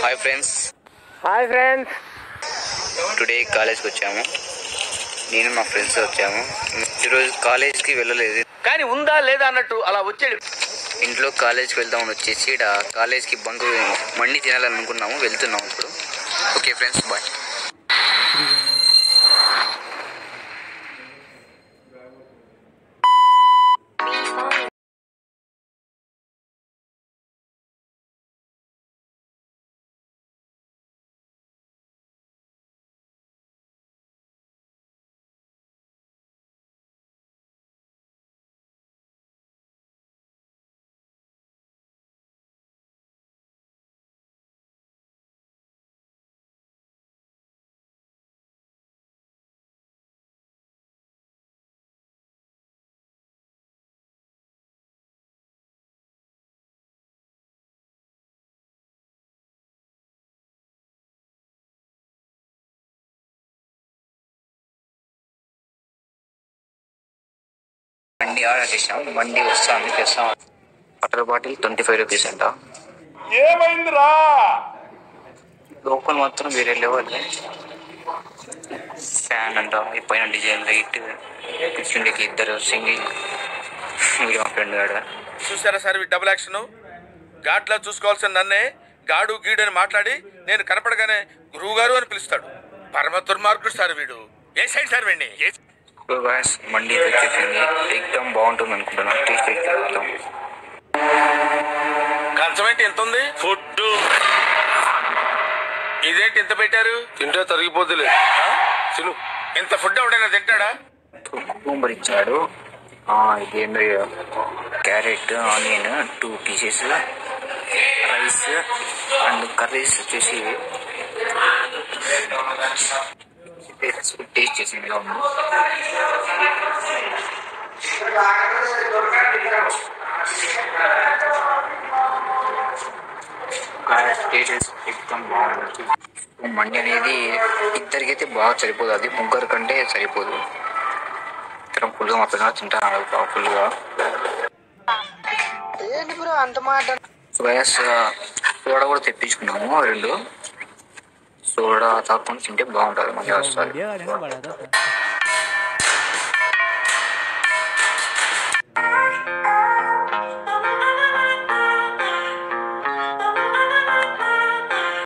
Hi friends, today కాలేజ్కి వచ్చాము. నేను మా ఫ్రెండ్స్ వచ్చాము. ఈరోజు కాలేజ్కి వెళ్ళలేదు, కానీ ఉందా లేదా అన్నట్టు అలా వచ్చాడు. ఇంట్లో కాలేజ్కి వెళ్దామని వచ్చేసి ఇక్కడ కాలేజ్కి బంక్ మండి తినాలని అనుకున్నాము. వెళ్తున్నాము ఇప్పుడు. Okay friends, bye. మండి ఆర్డర్ చేసాం. మండి వస్తాను, తెస్తాం. వాటర్ బాటిల్ 25 రూపీస్ అంట. ఏమైందిరా? లోపల మాత్రం వేరే లెవెల్. ఫ్యాన్ అంట, పైన డిజైన్ లైట్, కూర్చుండేకి ఇద్దరు సింగిల్. మా ఫ్రెండ్ గాడు చూసారా సార్ డబుల్ యాక్షన్. ఘాట్లో చూసుకోవాల్సిన నన్నే గాడు గీడు అని మాట్లాడి నేను కనపడగానే గురువు గారు అని పిలుస్తాడు. పరమ దుర్మార్గుడు సార్ వీడు. ఏ సైడ్ సార్ వీడిని? మండి వచ్చేసింది. ఎగ్దమ్ బాగుంటుంది అనుకుంటున్నాను. టేస్ట్ చేస్తాం. కంచం ఏంటి ఎంత ఉంది? ఫుడ్ ఇదేంటి ఇంత పెట్టారు? తింటే తరిగిపోద్దులే. తిను. ఇంత ఫుడ్ ఎవడైనా తింటాడా? కుకుంబర్ ఇచ్చాడు. ఇదేంటో carrot, onion 2 pieces, rice and curries వచ్చేసి టేస్ట్ చేసింది. ఎలా ఉంది? బాగుంది. మండి అనేది ఇద్దరికైతే బాగా సరిపోదు, అది ముగ్గురు కంటే సరిపోదు. ఇతరం ఫుల్గా మా పిల్లలు తింటాను ఫుల్గా. సోడా కూడా తెప్పించుకున్నాము 2. సోడా తాకుండా తింటే బాగుంటుంది, మంచిగా వస్తుంది.